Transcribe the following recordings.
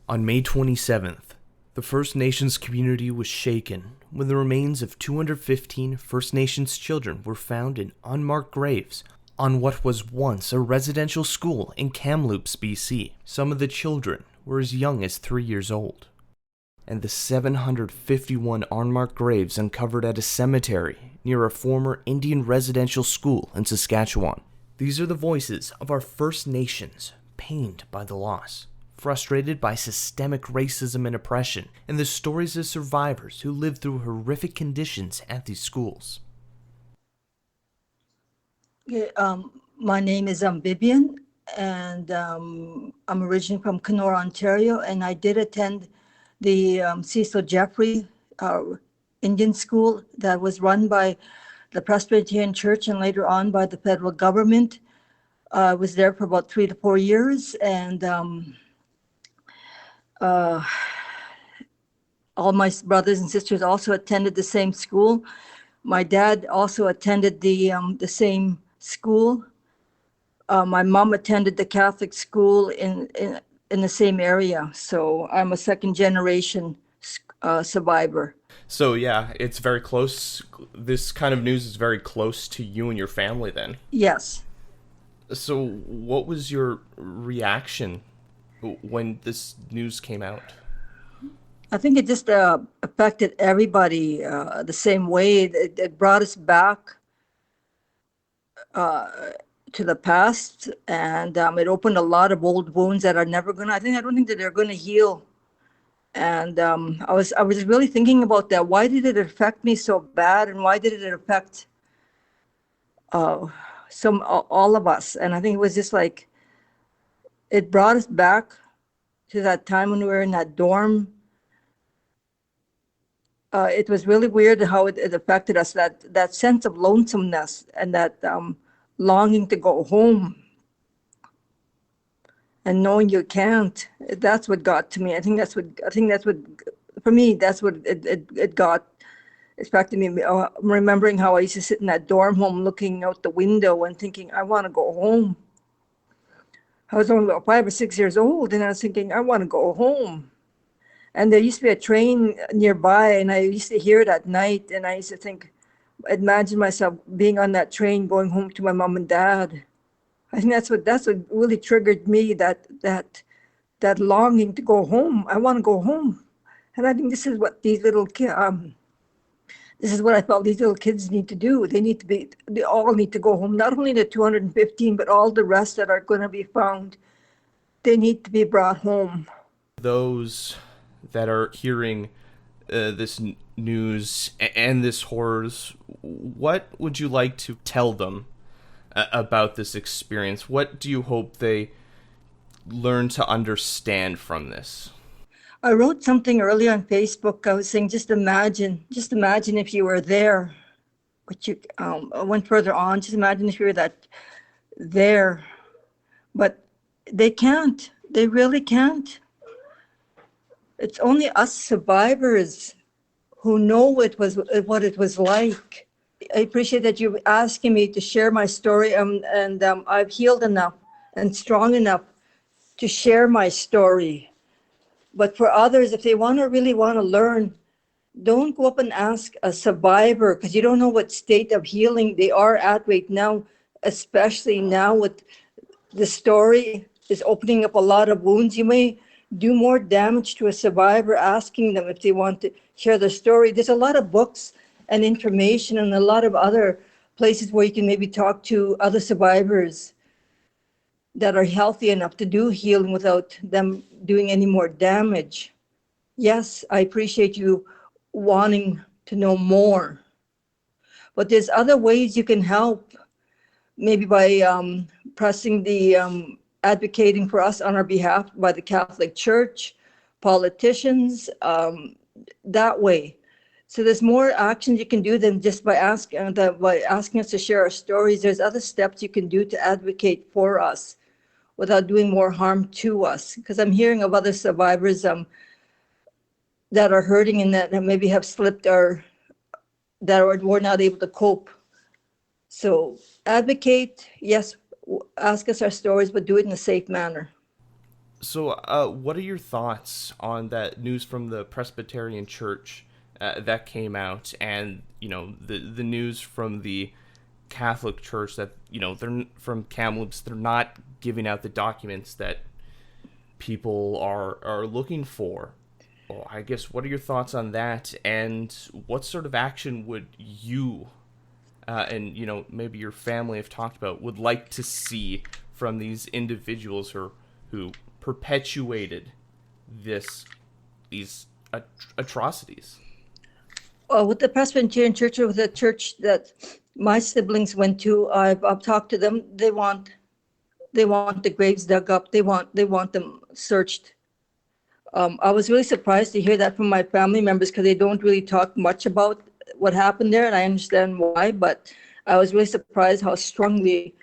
On May 27th, the First Nations community was shaken when the remains of 215 First Nations children were found in unmarked graves on what was once a residential school in Kamloops, BC. Some of the children were as young as 3 years old. And the 751 unmarked graves uncovered at a cemetery near a former Indian residential school in Saskatchewan. These are the voices of our First Nations, pained by the loss, frustrated by systemic racism and oppression, and the stories of survivors who lived through horrific conditions at these schools. Okay, my name is Vivian, and I'm originally from Kenora, Ontario, and I did attend the Cecil Jeffrey Indian school that was run by the Presbyterian Church and later on by the federal government. I was there for about 3 to 4 years, and all my brothers and sisters also attended the same school. My dad also attended the same school. My mom attended the Catholic school in the same area, so I'm a second generation survivor. So yeah, it's very close. This kind of news is very close to you and your family then. Yes. So what was your reaction when this news came out? I think it just affected everybody the same way. It brought us back to the past, and it opened a lot of old wounds that are never gonna. I don't think that they're gonna heal. And I was really thinking about that. Why did it affect me so bad, and why did it affect all of us? And I think it was just like it brought us back to that time when we were in that dorm. It was really weird how it affected us, that sense of lonesomeness and that longing to go home and knowing you can't. That's what got to me. I think that's what for me, that's what it got. It affected me. Remembering how I used to sit in that dorm home looking out the window and thinking, I want to go home. I was only about 5 or 6 years old, and I was thinking, I want to go home. And there used to be a train nearby, and I used to hear it at night, and I used to think, imagine myself being on that train going home to my mom and dad. I think that's what really triggered me, that longing to go home. I want to go home. And I think this is what these little this is what I felt these little kids need to do. They all need to go home. Not only the 215, but all the rest that are going to be found. They need to be brought home. Those that are hearing this news and this horrors, what would you like to tell them about this experience? What do you hope they learn to understand from this? I wrote something earlier on Facebook. I was saying, just imagine if you were there. But I went further on. Just imagine if you were there. But they can't. They really can't. It's only us survivors who know what it was like. I appreciate that you asking me to share my story, and I've healed enough and strong enough to share my story. But for others, if they really want to learn, don't go up and ask a survivor, because you don't know what state of healing they are at right now, especially now with the story is opening up a lot of wounds. You may do more damage to a survivor asking them if they want to share their story. There's a lot of books and information and a lot of other places where you can maybe talk to other survivors that are healthy enough to do healing without them doing any more damage. Yes, I appreciate you wanting to know more, but there's other ways you can help, maybe by pressing the advocating for us on our behalf by the Catholic Church, politicians, that way. So there's more actions you can do than just by asking us to share our stories. There's other steps you can do to advocate for us without doing more harm to us. Because I'm hearing of other survivors that are hurting and that maybe have slipped or that were not able to cope. So advocate, yes, ask us our stories, but do it in a safe manner. So, what are your thoughts on that news from the Presbyterian Church that came out, and the news from the Catholic Church that they're from Kamloops, they're not giving out the documents that people are looking for? Well, I guess, what are your thoughts on that, and what sort of action would you and maybe your family have talked about would like to see from these individuals who perpetuated these atrocities? With the Presbyterian Church, or with the church that my siblings went to, I've talked to them. They want the graves dug up. They want them searched. I was really surprised to hear that from my family members, because they don't really talk much about what happened there, and I understand why. But I was really surprised how strongly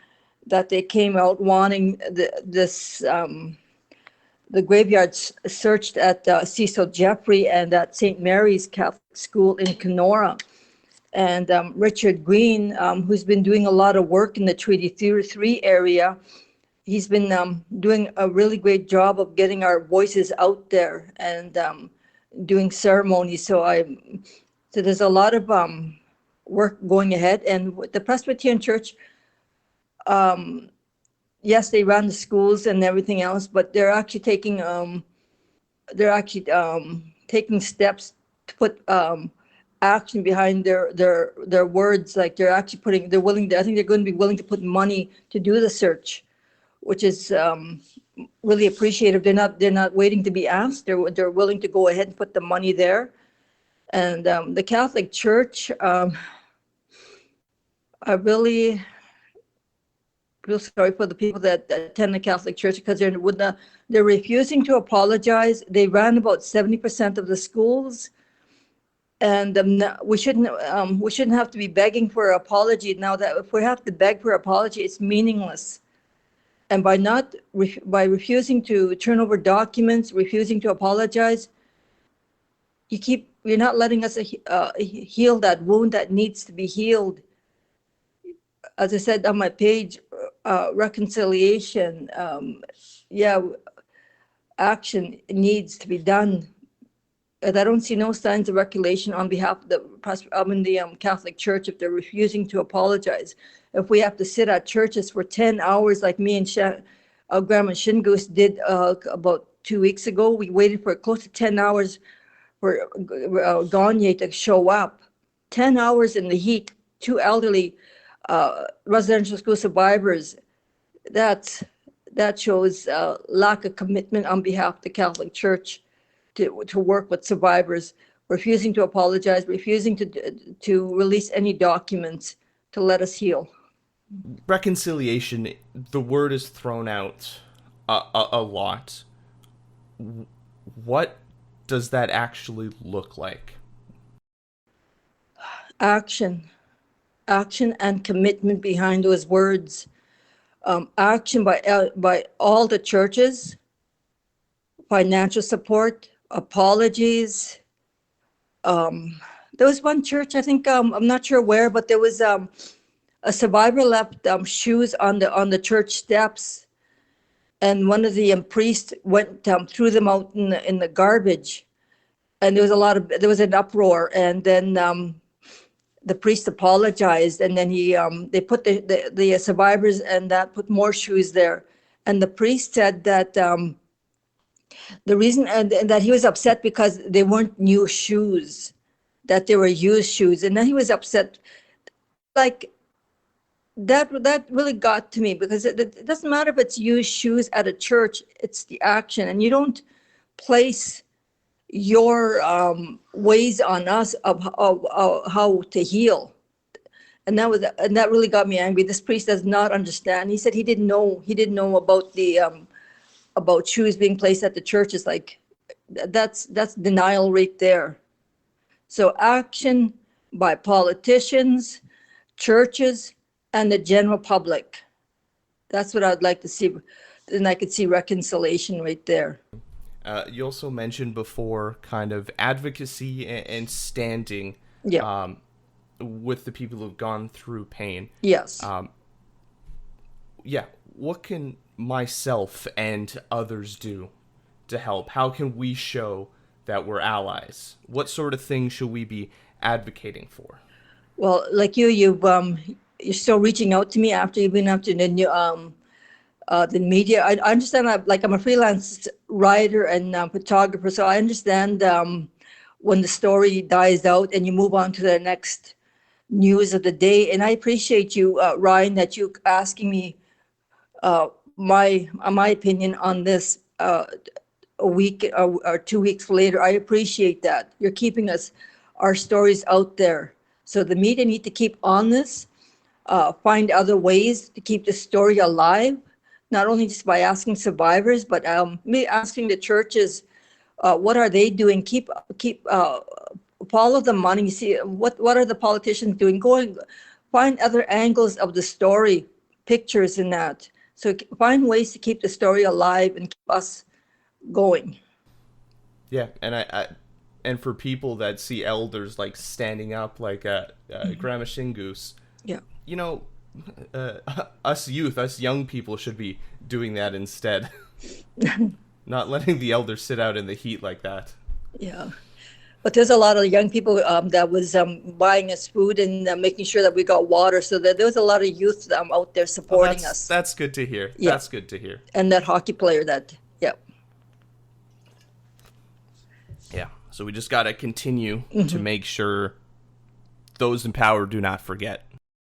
that they came out wanting the graveyards searched at Cecil Jeffrey and at St. Mary's Catholic School in Kenora. And Richard Green, who's been doing a lot of work in the Treaty 3 area, he's been doing a really great job of getting our voices out there and doing ceremonies. So there's a lot of work going ahead. And with the Presbyterian Church, yes, they run the schools and everything else, but they're actually taking steps to put action behind their words. Like they're actually I think they're going to be willing to put money to do the search, which is really appreciative. They're not waiting to be asked. They're willing to go ahead and put the money there. And the Catholic Church, I really feel sorry for the people that attend the Catholic Church, because they're refusing to apologize. They ran about 70% of the schools, and we shouldn't have to be begging for an apology. Now that if we have to beg for apology, it's meaningless. And by refusing to turn over documents, refusing to apologize, you're not letting us heal that wound that needs to be healed. As I said on my page, reconciliation, action needs to be done. And I don't see no signs of reconciliation on behalf of the Catholic Church if they're refusing to apologize. If we have to sit at churches for 10 hours, like me and Grandma Shingoose did about 2 weeks ago, we waited for close to 10 hours for Gagne to show up. 10 hours in the heat, 2 elderly residential school survivors. That shows lack of commitment on behalf of the Catholic Church to work with survivors, refusing to apologize, refusing to release any documents to let us heal. Reconciliation, the word is thrown out a lot. What does that actually look like? Action and commitment behind those words. Action by all the churches, financial support, apologies. There was one church, I think, I'm not sure where, but there was a survivor left shoes on the church steps, and one of the priests went threw them out in the garbage, and there was an uproar, and then the priest apologized, and then they put the survivors and that put more shoes there, and the priest said that the reason and that he was upset because they weren't new shoes, that they were used shoes, and then he was upset. Like that really got to me, because it doesn't matter if it's used shoes at a church, it's the action, and you don't place your ways on us of how to heal. And that really got me angry. This priest does not understand. He said he didn't know about the about shoes being placed at the churches. Like that's denial right there. So action by politicians, churches, and the general public. That's what I'd like to see. And I could see reconciliation right there. You also mentioned before kind of advocacy and standing with the people who've gone through pain. Yes. What can myself and others do to help? How can we show that we're allies? What sort of things should we be advocating for? Well, like you're still reaching out to me after you've been up to the media. I understand that, like, I'm a freelance writer and photographer, so I understand when the story dies out and you move on to the next news of the day. And I appreciate you, Ryan, that you asking me my opinion on this a week or 2 weeks later. I appreciate that. You're keeping our stories out there. So the media need to keep on this, find other ways to keep the story alive, not only just by asking survivors, but me asking the churches, what are they doing? Keep follow the money. See what are the politicians doing? Find other angles of the story, pictures in that. So find ways to keep the story alive and keep us going. Yeah, and and for people that see elders like standing up like Grandma Shingoose, Yeah. you know, us young people should be doing that instead. Not letting the elders sit out in the heat like that. Yeah. But there's a lot of young people that was buying us food and making sure that we got water. So there was a lot of youth out there supporting us. That's good to hear. Yeah. That's good to hear. And that hockey player yeah. Yeah. So we just got to continue to make sure those in power do not forget.